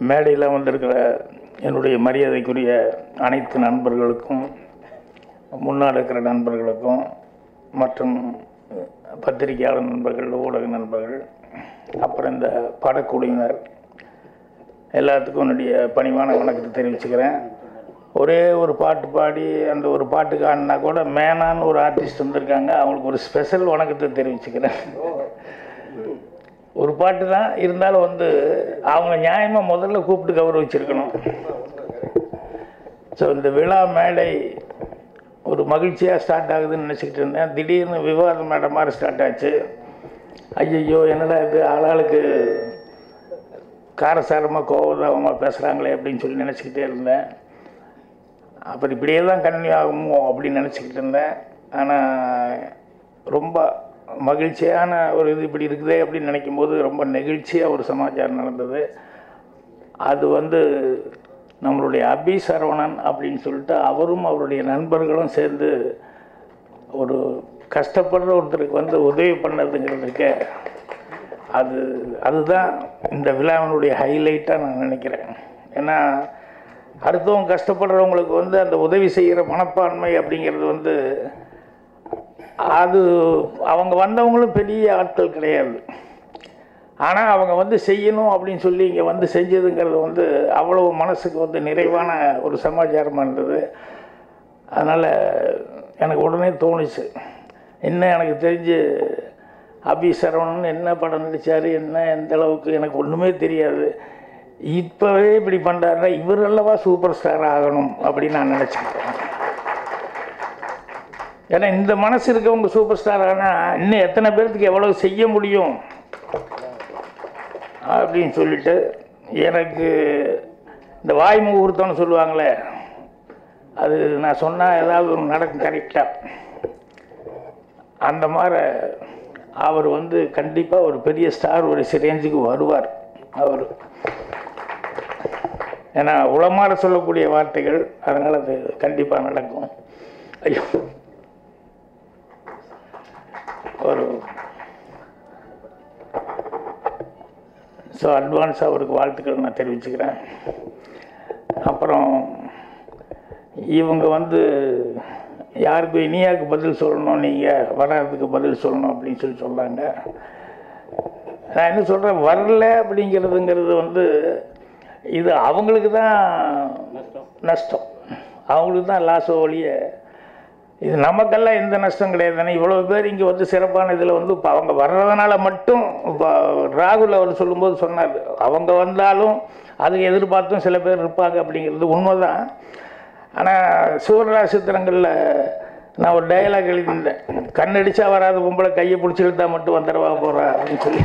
மேடையில் வந்திருக்கிற என்னுடைய மரியாதைக்குரிய அனைத்து நண்பர்களுக்கும், முன்னால் இருக்கிற நண்பர்களுக்கும், மற்றும் பத்திரிகையாளர் நண்பர்கள், ஊடக நண்பர்கள், அப்புறம் இந்த படக்குழுவினர் எல்லாத்துக்கும் என்னுடைய பணிவான வணக்கத்தை தெரிவிச்சுக்கிறேன். ஒரே ஒரு பாட்டு பாடி அந்த ஒரு பாட்டுக்கு ஆடினா கூட மேனான்னு ஒரு ஆர்டிஸ்ட் வந்திருக்காங்க, அவங்களுக்கு ஒரு ஸ்பெஷல் வணக்கத்தை தெரிவிச்சுக்கிறேன். ஒரு பாட்டு தான் இருந்தாலும் அவங்க நியாயமாக முதல்ல கூப்பிட்டு கௌரவிச்சிருக்கணும். ஸோ இந்த விழா மேடை ஒரு மகிழ்ச்சியாக ஸ்டார்ட் ஆகுதுன்னு நினச்சிக்கிட்டு இருந்தேன். திடீர்னு விவாதம் மேடை மாதிரி ஸ்டார்ட் ஆச்சு. ஐயோ என்னடா இது, ஆளாளுக்கு காரசாரமாக கோபதாபமாக பேசுகிறாங்களே அப்படின்னு சொல்லி நினச்சிக்கிட்டே இருந்தேன். அப்புறம் இப்படியே தான் கன்னியூ ஆகுமோ அப்படின்னு நினச்சிக்கிட்டு இருந்தேன். ஆனால் ரொம்ப மகிழ்ச்சியான ஒரு இது இப்படி இருக்குதே அப்படின்னு நினைக்கும் போது ரொம்ப நெகிழ்ச்சியாக ஒரு சமாச்சாரம் நடந்தது. அது நம்மளுடைய அபி சரவணன் அப்படின்னு சொல்லிட்டு அவரும் அவருடைய நண்பர்களும் சேர்ந்து ஒரு கஷ்டப்படுற ஒருத்தருக்கு உதவி பண்ணதுங்கிறதுக்கு அதுதான் இந்த விழாவினுடைய ஹைலைட்டாக நான் நினைக்கிறேன். ஏன்னா அடுத்தவங்க கஷ்டப்படுறவங்களுக்கு அந்த உதவி செய்கிற மனப்பான்மை அப்படிங்கிறது அது அவங்க வந்தவங்களும் பெரிய ஆட்கள் கிடையாது. ஆனால் அவங்க செய்யணும் அப்படின்னு சொல்லி இங்கே செஞ்சதுங்கிறது அவ்வளோ மனசுக்கு நிறைவான ஒரு சமாச்சாரமாக இருந்தது. அதனால் எனக்கு உடனே தோணுச்சு, இன்னும் எனக்கு தெரிஞ்சு அபி சரவணன் என்ன படம் நடித்தார், என்ன எந்த அளவுக்கு எனக்கு ஒன்றுமே தெரியாது. இப்போவே இப்படி பண்ணுறாருன்னா இவர் அல்லவா சூப்பர் ஸ்டார் ஆகணும் அப்படின்னு நான் நினச்சிக்கிட்டேன். ஏன்னா இந்த மனசு இருக்கவங்க சூப்பர் ஸ்டார் ஆனால் இன்னும் எத்தனை பேர்த்துக்கு எவ்வளோ செய்ய முடியும் அப்படின்னு சொல்லிட்டு எனக்கு இந்த வாய் முகூர்த்தம்னு சொல்லுவாங்களே, அது நான் சொன்னால் ஏதாவது ஒன்று நடக்கும் கரெக்டாக. அந்த மாதிரி அவர் கண்டிப்பாக ஒரு பெரிய ஸ்டார் ஒரு ரேஞ்சுக்கு வருவார் அவர். ஏன்னா உளமாற சொல்லக்கூடிய வார்த்தைகள், அதனால் அது கண்டிப்பாக நடக்கும். ஐயோ ஸோ அட்வான்ஸாக அவருக்கு வாழ்த்துக்கள் நான் தெரிவிச்சுக்கிறேன். அப்புறம் இவங்க யாருக்கு இனியாவுக்கு பதில் சொல்லணும், நீங்கள் வராதுக்கு பதில் சொல்லணும் அப்படின்னு சொல்லி சொல்கிறாங்க. நான் என்ன சொல்கிறேன், வரல அப்படிங்கிறதுங்கிறது இது அவங்களுக்கு தான் நஷ்டம், அவங்களுக்கு தான் லாஸோ ஒழிய இது நமக்கெல்லாம் எந்த நஷ்டம் கிடையாது தானே. இவ்வளோ பேர் இங்கே சிறப்பான இதில் இப்போ அவங்க வர்றதுனால மட்டும் இப்போ ராகுல் அவர் சொல்லும்போது சொன்னார், அவங்க வந்தாலும் அதுக்கு எதிர்பார்த்தும் சில பேர் இருப்பாங்க அப்படிங்கிறது உண்மைதான். ஆனால் சூரராஜ் சித்திரங்களில் நான் ஒரு டயலாக் எழுதியிருந்தேன், கண்ணடிச்சா வராத பொம்பளை கையை பிடிச்சி இழுத்தா மட்டும் வந்துடவா போகிறா அப்படின்னு சொல்லி.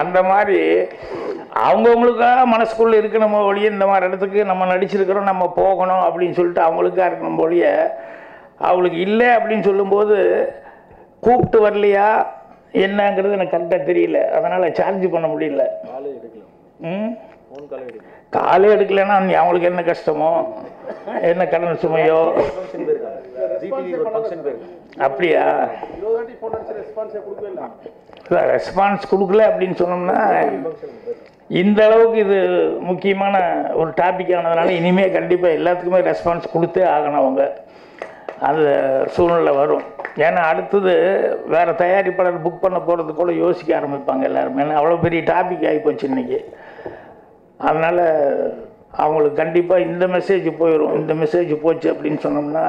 அந்த மாதிரி அவங்கவுங்களுக்காக மனசுக்குள்ளே இருக்கணும் ஒழிய இந்த மாதிரி இடத்துக்கு நம்ம நடிச்சிருக்கிறோம் நம்ம போகணும் அப்படின்னு சொல்லிட்டு அவங்களுக்காக இருக்கணும் ஒழிய அவங்களுக்கு இல்லை அப்படின்னு சொல்லும்போது கூப்பிட்டு வரலையா என்னங்கிறது எனக்கு கரெக்டாக தெரியல. அதனால் சார்ஜ் பண்ண முடியல. காலே எடுக்கலைன்னா அவங்களுக்கு என்ன கஷ்டமோ என்ன கடன் சுமையோ. அப்படியா, ரெஸ்பான்ஸ் கொடுக்கல அப்படின்னு சொன்னோம்னா இந்த அளவுக்கு இது முக்கியமான ஒரு டாபிக் ஆனதுனால இனிமேல் கண்டிப்பாக எல்லாத்துக்குமே ரெஸ்பான்ஸ் கொடுத்தே ஆகணும். அவங்க அந்த சூழ்நிலை வரும். ஏன்னா அடுத்தது வேறு தயாரிப்பாளர் புக் பண்ண போகிறது கூட யோசிக்க ஆரம்பிப்பாங்க எல்லாருமே. ஏன்னா அவ்வளோ பெரிய டாபிக் ஆகிப்போச்சு இன்றைக்கி. அதனால் அவங்களுக்கு கண்டிப்பாக இந்த மெசேஜ் போயிடும். இந்த மெசேஜ் போச்சு அப்படின்னு சொன்னோம்னா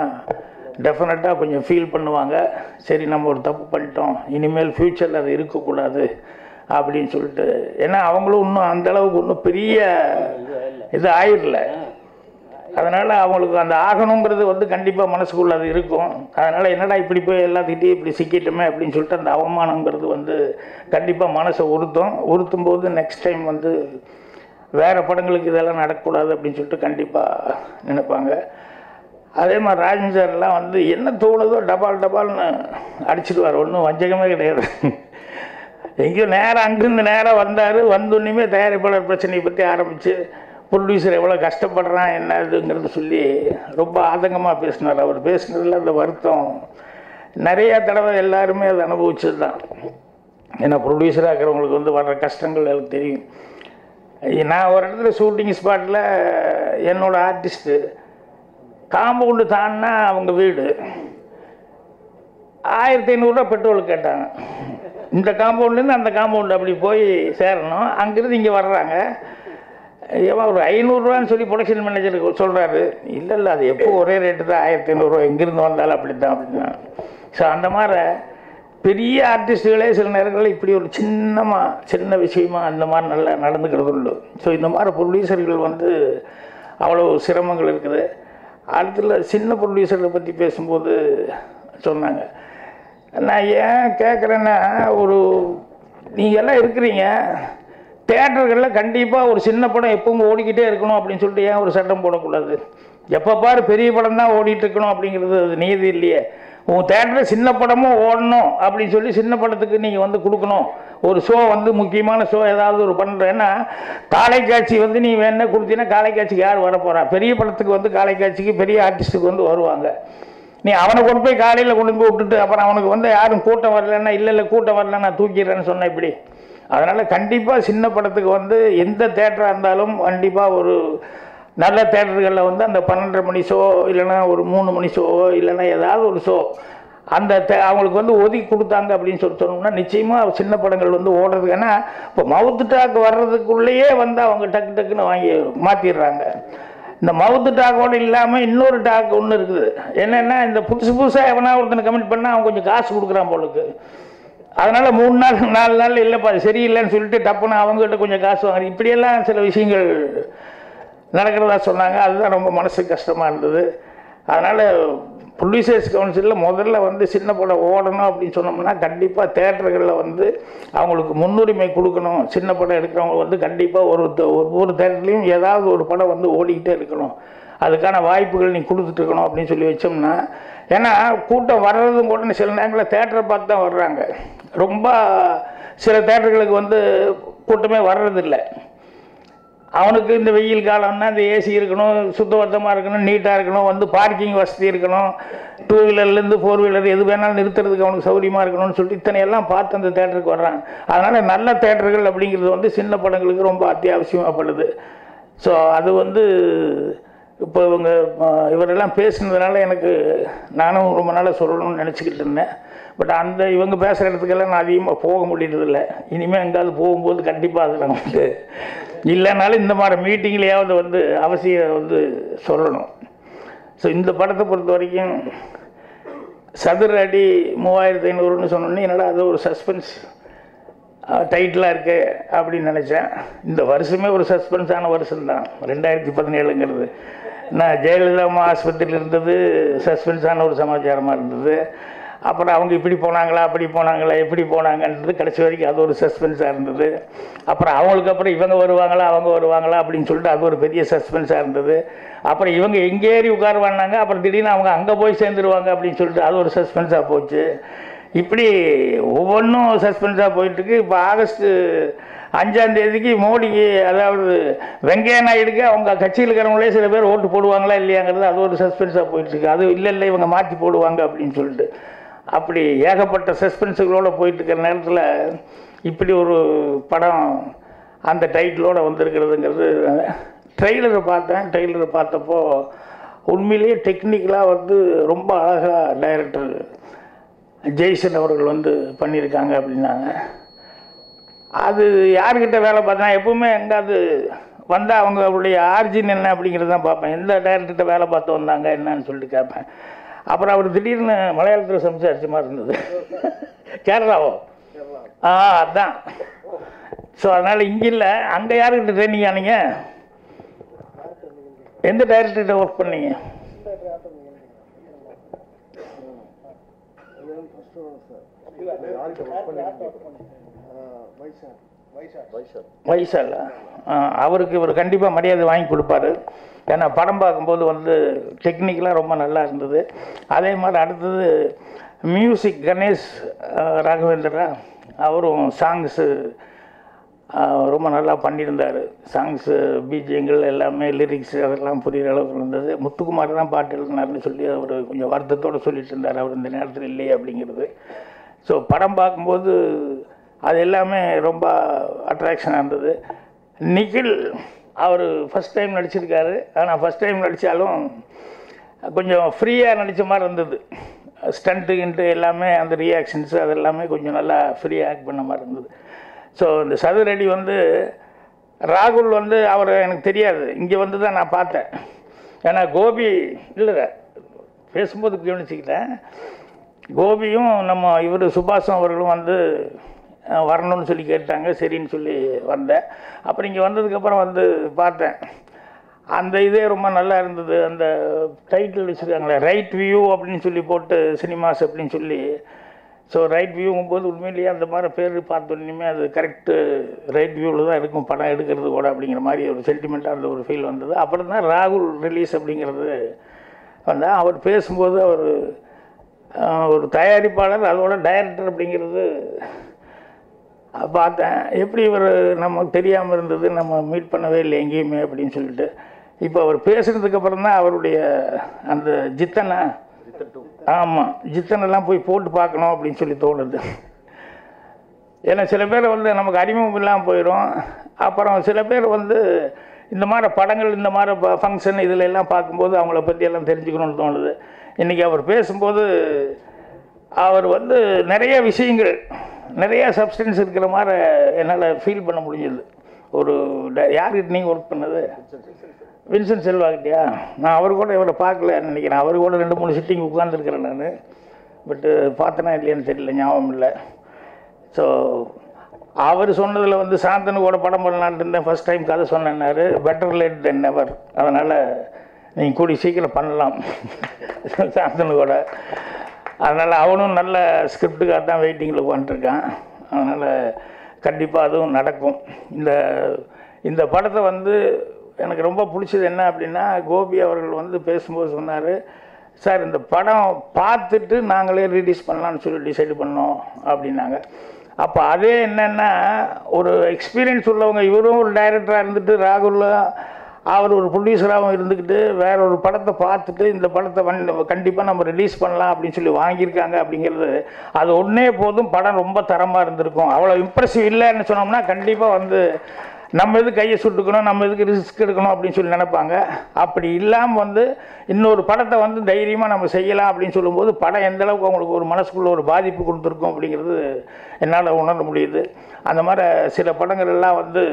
டெஃபினட்டாக கொஞ்சம் ஃபீல் பண்ணுவாங்க, சரி நம்ம ஒரு தப்பு பண்ணிட்டோம், இனிமேல் ஃப்யூச்சரில் அது இருக்கக்கூடாது அப்படின்னு சொல்லிட்டு. ஏன்னா அவங்களும் இன்னும் அந்தளவுக்கு இன்னும் பெரிய இது ஆயிடல. அதனால் அவங்களுக்கு அந்த ஆகணுங்கிறது கண்டிப்பாக மனசுக்குள்ளே அது இருக்கும். அதனால் என்னடா இப்படி போய் எல்லாத்துக்கிட்டையும் இப்படி சிக்கிட்டோமே அப்படின்னு சொல்லிட்டு அந்த அவமானங்கிறது கண்டிப்பாக மனசை உறுத்தும் போது நெக்ஸ்ட் டைம் வேறு படங்களுக்கு இதெல்லாம் நடக்கக்கூடாது அப்படின்னு சொல்லிட்டு கண்டிப்பாக நினைப்பாங்க. அதே மாதிரி ராஜன் சார்லாம் என்ன தோணுதோ டபால்னு அடிச்சிடுவார், ஒன்றும் வஞ்சகமே கிடையாது. எங்கேயோ நேராக அங்கிருந்து நேராக வந்தார், வந்தோன்னுமே தயாரிப்பாளர் பிரச்சனையை பற்றி ஆரம்பித்து ப்ரொடியூசர் எவ்வளோ கஷ்டப்படுறான் என்ன இதுங்கிறது சொல்லி ரொம்ப ஆதங்கமாக பேசினார். அவர் பேசினதில் அந்த வருத்தம் நிறையா தடவை எல்லாருமே அதை அனுபவிச்சது தான். ஏன்னா ப்ரொடியூசராக இருக்கிறவங்களுக்கு வந்து வர்ற கஷ்டங்கள் எனக்கு தெரியும். நான் ஒரு இடத்துல ஷூட்டிங் ஸ்பாட்டில் என்னோடய ஆர்டிஸ்ட்டு காம்பவுண்டு தாண்டினா அவங்க வீடு 1500 பெட்ரோல் கேட்டாங்க. இந்த காம்பவுண்ட்லேருந்து அந்த காம்பவுண்டு அப்படி போய் சேரணும். அங்கேருந்து இங்கே வர்றாங்க. ஏன் ஒரு 500 சொல்லி ப்ரொடக்ஷன் மேனேஜருக்கு சொல்கிறாரு. இல்லை அது எப்போ ஒரே ரேட்டு தான், 1500 எங்கேருந்து வந்தாலும் அப்படி தான் அப்படின்னா. ஸோ அந்த மாதிரி பெரிய ஆர்டிஸ்ட்டுகளே சில நேரங்களில் இப்படி ஒரு சின்ன விஷயமா அந்த மாதிரி நல்லா நடந்துக்கிறது உண்டு. ஸோ இந்த மாதிரி ப்ரொடியூசர்கள் வந்து அவ்வளோ சிரமங்கள் இருக்குது. அடுத்துல சின்ன ப்ரொடியூசர்களை பற்றி பேசும்போது சொன்னாங்க, நான் ஏன் கேட்குறேன்னா, நீங்கள் எல்லாம் இருக்கிறீங்க, தேட்டர்களில் கண்டிப்பாக ஒரு சின்ன படம் எப்பவும் ஓடிக்கிட்டே இருக்கணும் அப்படின்னு சொல்லிட்டு ஏன் ஒரு சட்டம் போடக்கூடாது? எப்போ பாரு பெரிய படம் தான் ஓடிட்டு இருக்கணும் அப்படிங்கிறது அது நீதி இல்லையே. உங்கள் தேட்டரில் சின்ன படமும் ஓடணும் அப்படின்னு சொல்லி சின்ன படத்துக்கு நீங்கள் வந்து கொடுக்கணும். ஒரு ஷோ வந்து முக்கியமான ஷோ ஏதாவது ஒரு பண்ணுறேன்னா காலை காட்சி வந்து நீ வேணா கொடுத்தீங்கன்னா காலை காட்சிக்கு யார் வர போகிறா? பெரிய படத்துக்கு வந்து காலை காட்சிக்கு பெரிய ஆர்டிஸ்ட்டுக்கு வந்து வருவாங்க. நீ அவனை கொண்டு போய் காலையில் கொண்டு போய் விட்டுட்டு அப்புறம் அவனுக்கு வந்து யாரும் கூட்டம் வரலன்னா இல்லை கூட்டம் வரல நான் தூக்கிடுறேன்னு சொன்னேன் இப்படி. அதனால் கண்டிப்பாக சின்ன படத்துக்கு வந்து எந்த தேட்டராக இருந்தாலும் கண்டிப்பாக ஒரு நல்ல தேட்டர்களில் வந்து அந்த 12:30 மணி ஷோ இல்லைன்னா ஒரு 3 மணி ஷோ இல்லைன்னா ஏதாவது ஒரு ஷோ அந்த அவங்களுக்கு வந்து ஒதுக்கி கொடுத்தாங்க அப்படின்னு சொன்னோம்னா நிச்சயமாக சின்ன படங்கள் வந்து ஓடுறதுக்கு. ஏன்னா இப்போ மவுத்து டாக் வர்றதுக்குள்ளேயே வந்து அவங்க டக்குன்னு வாங்கி மாற்றிடுறாங்க. இந்த மவுத்து டாக்கோடு இல்லாமல் இன்னொரு டாக் ஒன்று இருக்குது. என்னென்னா இந்த புதுசாக எவனா ஒருத்தனை கமெண்ட் பண்ணால் அவன் கொஞ்சம் காசு கொடுக்குறான் போலுக்கு. அதனால் 3 நாள் 4 நாள் இல்லைப்பா சரியில்லைன்னு சொல்லிட்டு டப்புன்னு அவங்ககிட்ட கொஞ்சம் காசு வாங்குறது. இப்படியெல்லாம் சில விஷயங்கள் நடக்கிறதா சொன்னாங்க. அதுதான் ரொம்ப மனசுக்கு கஷ்டமாக இருந்தது. அதனால் ப்ரொடியூசர்ஸ் கவுன்சிலில் முதல்ல வந்து சின்ன படம் ஓடணும் அப்படின்னு சொன்னோம்னா கண்டிப்பாக தேட்டர்களில் வந்து அவங்களுக்கு முன்னுரிமை கொடுக்கணும். சின்ன படம் எடுக்கிறவங்க வந்து கண்டிப்பாக ஒவ்வொரு தேட்டர்லேயும் ஏதாவது ஒரு படம் வந்து ஓடிக்கிட்டே இருக்கணும். அதுக்கான வாய்ப்புகள் நீ கொடுத்துட்ருக்கணும் அப்படின்னு சொல்லி வச்சோம்னா, ஏன்னா கூட்டம் வர்றதும் கூட சில நேரங்களில் தேட்டரை பார்த்து தான் வர்றாங்க. ரொம்ப சில தேட்டர்களுக்கு வந்து கூட்டமே வர்றதில்லை. அவனுக்கு இந்த வெயில் காலம்னா இந்த ஏசி இருக்கணும், சுத்தபத்தமாக இருக்கணும், நீட்டாக இருக்கணும், வந்து பார்க்கிங் வசதி இருக்கணும், 2 வீலர்லேருந்து 4 வீலர் எது வேணாலும் நிறுத்துறதுக்கு அவனுக்கு சௌகரியமாக இருக்கணும்னு சொல்லிட்டு இத்தனையெல்லாம் பார்த்து அந்த தேட்டருக்கு வர்றாங்க. அதனால் நல்ல தேட்டர்கள் அப்படிங்கிறது வந்து சின்ன படங்களுக்கு ரொம்ப அத்தியாவசியமாகப்படுது. ஸோ அது வந்து இப்போ இவரெல்லாம் பேசுனதுனால எனக்கு நானும் ரொம்ப நாளாக சொல்லணும்னு நினச்சிக்கிட்டு இருந்தேன். பட் இவங்க பேசுகிற இடத்துக்கெல்லாம் நான் அதிகமாக போக முடியறதில்லை. இனிமேல் எங்காவது போகும்போது கண்டிப்பாக அதில் வந்து இல்லைனாலும் இந்த மாதிரி மீட்டிங்லேயாவது வந்து அவசியம் வந்து சொல்லணும். ஸோ இந்த படத்தை பொறுத்த வரைக்கும் சதுர அடி 3500ன்னு சொன்னோன்னே என்னடா அது ஒரு சஸ்பென்ஸ் டைட்டிலாக இருக்கு அப்படின்னு நினச்சேன். இந்த வருஷமே ஒரு சஸ்பென்ஸான வருஷம்தான் 2017ங்கிறது. நான் ஜெயலலிதா அம்மா ஆஸ்பத்திரியில் இருந்தது சஸ்பென்ஸான ஒரு சமாச்சாரமாக இருந்தது. அப்புறம் அவங்க இப்படி போனாங்களா அப்படி போனாங்களா எப்படி போனாங்கன்றது கடைசி வரைக்கும் அது ஒரு சஸ்பென்ஸாக இருந்தது. அப்புறம் அவங்களுக்கு அப்புறம் இவங்க வருவாங்களா அவங்க வருவாங்களா அப்படின்னு சொல்லிட்டு அது ஒரு பெரிய சஸ்பென்ஸாக இருந்தது. அப்புறம் இவங்க எங்கே ஏறி உட்காருவானாங்க, அப்புறம் திடீர்னு அவங்க அங்கே போய் சேர்ந்துருவாங்க அப்படின்னு சொல்லிட்டு அது ஒரு சஸ்பென்ஸாக போச்சு. இப்படி ஒவ்வொன்றும் சஸ்பென்ஸாக போயிட்டுருக்கு. இப்போ ஆகஸ்ட் 5ஆம் தேதிக்கு மோடிக்கு, அதாவது வெங்கையா நாயுடுக்கு அவங்க கட்சியில் இருக்கிறவங்களே சில பேர் ஓட்டு போடுவாங்களா இல்லையாங்கிறது அது ஒரு சஸ்பென்ஸாக போயிட்டுருக்கு. அது இல்லை இவங்க மாற்றி போடுவாங்க அப்படின்னு சொல்லிட்டு அப்படி ஏகப்பட்ட சஸ்பென்ஸுகளோடு போயிட்டுருக்கிற நேரத்தில் இப்படி ஒரு படம் அந்த டைட்டிலோடு வந்திருக்கிறதுங்கிறது. ட்ரெய்லரை பார்த்தேன். ட்ரெய்லரை பார்த்தப்போ உண்மையிலேயே டெக்னிக்கலாக வந்து ரொம்ப அழகாக டைரக்டர் ஜெய்சன் அவர்கள் வந்து பண்ணியிருக்காங்க அப்படின்னாங்க. அது யார்கிட்ட வேலை பார்த்தா எப்பவுமே எங்காவது வந்தால் அவங்களுடைய ஆர்ஜின் என்ன அப்படிங்கிறது தான் பார்ப்பேன். எந்த டைரக்டர்கிட்ட வேலை பார்த்து வந்தாங்க என்னன்னு சொல்லிட்டு கேட்பேன். அப்புறம் அவர் திடீர்னு மலையாளத்தில் சம்சாரிச்ச மாதிரி இருந்தது. கேரளாவோ? அதுதான். ஸோ அதனால் இங்கே இல்லை, அங்கே யாருக்கிட்ட ட்ரைனிங் ஆனீங்க? எந்த டைரக்டர்கிட்ட ஒர்க் பண்ணீங்க? வைசால். அவருக்கு இவர் கண்டிப்பாக மரியாதை வாங்கி கொடுப்பாரு. ஏன்னா படம் பார்க்கும்போது வந்து டெக்னிக்கலாக ரொம்ப நல்லா இருந்தது. அதே மாதிரி அடுத்தது மியூசிக் கணேஷ் ராகவேந்திரா, அவரும் சாங்ஸு ரொம்ப நல்லா பண்ணியிருந்தார். சாங்ஸு பிஜிஎங்கள் எல்லாமே லிரிக்ஸ் அதெல்லாம் புரிகிற அளவுக்கு இருந்தது. முத்துக்குமார் தான் பாட்டு எழுதினார்னு சொல்லி அவர் கொஞ்சம் வருத்தத்தோடு சொல்லிட்டு இருந்தார், அவர் இந்த நேரத்தில் இல்லையே அப்படிங்கிறது. ஸோ படம் பார்க்கும்போது அது எல்லாமே ரொம்ப அட்ராக்ஷனாக இருந்தது. நிகில் அவர் ஃபஸ்ட் டைம் நடிச்சிருக்காரு. ஆனால் ஃபஸ்ட் டைம் நடித்தாலும் கொஞ்சம் ஃப்ரீயாக நடித்த மாதிரி இருந்தது. ஸ்டண்ட்டுகின்ட்டு எல்லாமே அந்த ரியாக்ஷன்ஸு அது எல்லாமே கொஞ்சம் நல்லா ஃப்ரீயாக ஆக்ட் பண்ண மாதிரி இருந்தது. ஸோ இந்த சதுரடி வந்து ராகுல் வந்து அவர் எனக்கு தெரியாது, இங்கே வந்து தான் நான் பார்த்தேன். ஏன்னா கோபி இல்லை பேசும்போது கவனிச்சுக்கிட்டேன், கோபியும் நம்ம இவர் சுபாஷும் அவர்களும் வந்து வரணும்னு சொல்லி கேட்டாங்க. சரின்னு சொல்லி வந்தேன். அப்புறம் இங்கே வந்ததுக்கப்புறம் வந்து பார்த்தேன், அந்த இதே ரொம்ப நல்லா இருந்தது. அந்த டைட்டில் வச்சுருக்காங்களே ரைட் வியூ அப்படின்னு சொல்லி போட்டு சினிமாஸ் அப்படின்னு சொல்லி. ஸோ ரைட் வியூங்கும் போது உண்மையிலேயே அந்த மாதிரி பேர் பார்த்தோன்னே அது கரெக்டு ரைட் வியூவில் தான் இருக்கும் படம் எடுக்கிறது கூட அப்படிங்கிற மாதிரி ஒரு சென்டிமெண்ட்டாக இருந்த ஒரு ஃபீல் வந்தது. அப்புறம் தான் ராகுல் ரிலீஸ் அப்படிங்கிறது வந்தால் அவர் பேசும்போது அவர் ஒரு தயாரிப்பாளர் அதோட டைரக்டர் அப்படிங்கிறது பார்த்தேன். எப்படி இவர் நமக்கு தெரியாமல் இருந்தது, நம்ம மீட் பண்ணவே இல்லை எங்கேயுமே அப்படின்னு சொல்லிட்டு. இப்போ அவர் பேசுனதுக்கப்புறம் தான் அவருடைய அந்த ஜித்தனை, ஆமாம் ஜித்தனெல்லாம் போய் போட்டு பார்க்கணும் அப்படின்னு சொல்லி தோணுது. ஏன்னா சில பேர் வந்து நமக்கு அறிமுகம் இல்லாமல் போயிடும். அப்புறம் சில பேர் வந்து இந்த மாதிரி படங்கள் இந்த மாதிரி ஃபங்க்ஷன் இதில் எல்லாம் பார்க்கும்போது அவங்கள பற்றி எல்லாம் தெரிஞ்சுக்கணும்னு தோணுது. இன்றைக்கி அவர் பேசும்போது அவர் வந்து நிறைய விஷயங்கள், நிறைய சப்ஸ்டன்ஸ் இருக்கிற மாதிரி என்னால் ஃபீல் பண்ண முடிஞ்சது. ஒரு யார்கிட்ட நீங்கள் ஒர்க் பண்ணது? வின்சென்ட் செல்வாகிட்டியா? நான் அவர் கூட இவரை பார்க்கல நினைக்கிறேன். அவர் கூட 2-3 சிட்டிங் உட்காந்துருக்கிறேன் நான். பட்டு பார்த்தனா இல்லையான்னு தெரியல, ஞாபகம் இல்லை. ஸோ அவர் சொன்னதில் வந்து சாந்தனு கூட படம் பண்ணலான்ட்டு இருந்தேன். ஃபஸ்ட் டைம் கதை சொன்னார், பெட்டர் லேட் தென் நெவர். அதனால் நீங்கள் கூடி சீக்கிரம் பண்ணலாம் சாந்தனு கூட. அதனால் அவனும் நல்ல ஸ்கிரிப்டுக்காக தான் வெயிட்டிங்கில் உட்காந்துருக்கான். அதனால் கண்டிப்பாக அதுவும் நடக்கும். இந்த படத்தை வந்து எனக்கு ரொம்ப பிடிச்சது என்ன அப்படின்னா, கோபி அவர்கள் வந்து பேசும்போது சொன்னார், சார் இந்த படம் பார்த்துட்டு நாங்களே ரிலீஸ் பண்ணலான்னு சொல்லி டிசைடு பண்ணோம் அப்படின்னாங்க. அப்போ அதே என்னென்னா, ஒரு எக்ஸ்பீரியன்ஸ் உள்ளவங்க, இவரும் ஒரு டைரக்டராக இருந்துட்டு ராகுல் அவர் ஒரு ப்ரொடியூசராகவும் இருந்துக்கிட்டு வேற ஒரு படத்தை பார்த்துட்டு இந்த படத்தை கண்டிப்பாக நம்ம ரிலீஸ் பண்ணலாம் அப்படின்னு சொல்லி வாங்கியிருக்காங்க அப்படிங்கிறது அது ஒன்றே போதும். படம் ரொம்ப தரமாக இருந்திருக்கும். அவ்வளோ இம்ப்ரெசிவ் இல்லைன்னு சொன்னோம்னா கண்டிப்பாக வந்து நம்ம எதுக்கு கையை சுட்டுக்கணும், நம்ம எதுக்கு ரிஸ்க் எடுக்கணும் அப்படின்னு சொல்லி நினைப்பாங்க. அப்படி இல்லாமல் வந்து இன்னொரு படத்தை வந்து தைரியமாக நம்ம செய்யலாம் அப்படின்னு சொல்லும்போது படம் எந்தளவுக்கு அவங்களுக்கு ஒரு மனசுக்குள்ள ஒரு பாதிப்பு கொடுத்துருக்கும் அப்படிங்கிறது என்னால் உணர முடியுது. அந்த மாதிரி சில படங்கள் எல்லாம் வந்து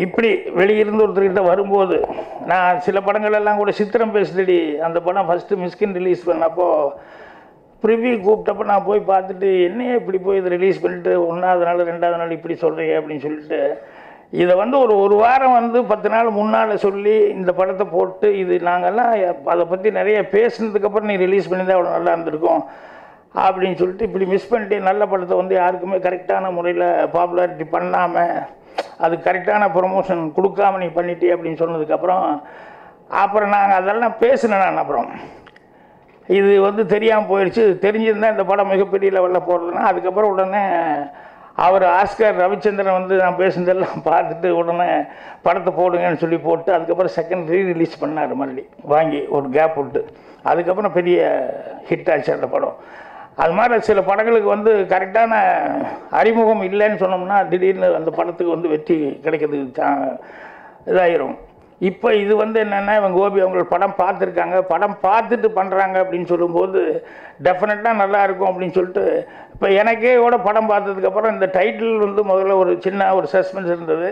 இப்படி வெளியிருந்து ஒருத்தர்கிட்ட வரும்போது, நான் சில படங்கள் எல்லாம் கூட சித்திரம் பேசுதடி அந்த படம் ஃபஸ்ட்டு மிஸ்கின் ரிலீஸ் பண்ணப்போ ப்ரிவியூ கூப்பிட்டப்போ நான் போய் பார்த்துட்டு என்னையே இப்படி போய் இதை ரிலீஸ் பண்ணிட்டு 1வது நாள் 2வது நாள் இப்படி சொல்கிறீங்க அப்படின்னு சொல்லிட்டு இதை வந்து ஒரு வாரம் வந்து 10 நாள் முன்னால் சொல்லி இந்த படத்தை போட்டு இது நாங்கள்லாம் அதை பற்றி நிறைய பேசுனதுக்கப்புறம் நீ ரிலீஸ் பண்ணி தான் அவ்வளோ நல்லா இருந்திருக்கும் அப்படின்னு சொல்லிட்டு இப்படி மிஸ் பண்ணிட்டு நல்ல படத்தை வந்து யாருக்குமே கரெக்டான முறையில் பாப்புலாரிட்டி பண்ணாமல் அது கரெக்டான ப்ரொமோஷன் கொடுக்காம நீ பண்ணிட்டே அப்படின்னு சொன்னதுக்கப்புறம் நாங்கள் அதெல்லாம் பேசினேன். நான் அப்புறம் இது வந்து தெரியாமல் போயிடுச்சு. தெரிஞ்சிருந்தால் இந்த படம் மிகப்பெரிய லெவலில் போடுறதுன்னா அதுக்கப்புறம் உடனே அவர் ஆஸ்கர் ரவிச்சந்திரன் வந்து நான் பேசுனதெல்லாம் பார்த்துட்டு உடனே படத்தை போடுங்கன்னு சொல்லி போட்டு அதுக்கப்புறம் செகண்ட் ரிலீஸ் பண்ணார் மறுபடி வாங்கி ஒரு கேப் விட்டு. அதுக்கப்புறம் பெரிய ஹிட் ஆச்சு அந்த படம். அது மாதிரி சில படங்களுக்கு வந்து கரெக்டான அறிமுகம் இல்லைன்னு சொன்னோம்னா திடீர்னு அந்த படத்துக்கு வந்து வெற்றி கிடைக்கிறதுக்கு இதாயிரும். இப்போ இது வந்து என்னென்னா இவங்க கோபி அவங்க படம் பார்த்துருக்காங்க, படம் பார்த்துட்டு பண்ணுறாங்க அப்படின்னு சொல்லும்போது டெஃபினட்டாக நல்லாயிருக்கும் அப்படின்னு சொல்லிட்டு இப்போ எனக்கே கூட படம் பார்த்ததுக்கப்புறம் இந்த டைட்டில் வந்து முதல்ல ஒரு சின்ன ஒரு சஸ்பென்ஸ் இருந்தது.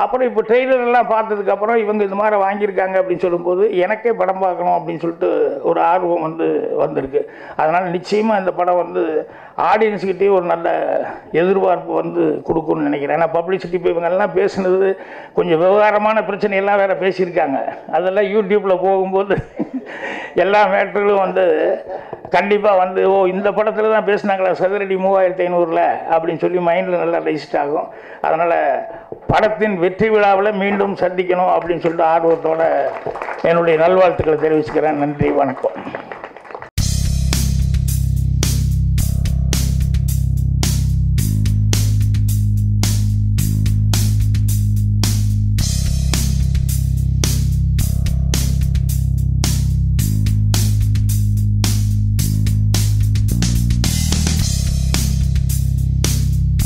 அப்புறம் இப்போ ட்ரெய்லர்லாம் பார்த்ததுக்கப்புறம் இவங்க இது மாதிரி வாங்கியிருக்காங்க அப்படின்னு சொல்லும்போது எனக்கே படம் பார்க்கணும் அப்படின்னு சொல்லிட்டு ஒரு ஆர்வம் வந்து வந்திருக்கு. அதனால் நிச்சயமாக இந்த படம் வந்து ஆடியன்ஸ்கிட்டே ஒரு நல்ல எதிர்பார்ப்பு வந்து கொடுக்கும்னு நினைக்கிறேன். ஏன்னா பப்ளிசிட்டி இப்போ இவங்கெல்லாம் பேசுனது கொஞ்சம் விவகாரமான பிரச்சனையெல்லாம் வேறு பேசியிருக்காங்க. அதெல்லாம் யூடியூப்பில் போகும்போது எல்லா மேட்டர்களும் வந்து கண்டிப்பாக வந்து இந்த படத்தில் தான் பேசினாங்களா சதுரடி 3500 அப்படின்னு சொல்லி மைண்டில் நல்லா ரெஜிஸ்ட் ஆகும். அதனால் படத்தின் வெற்றி விழாவில் மீண்டும் சந்திக்கணும் அப்படின்னு சொல்லிட்டு ஆர்வத்தோடு என்னுடைய நல்வாழ்த்துக்களை தெரிவிச்சுக்கிறேன். நன்றி, வணக்கம்.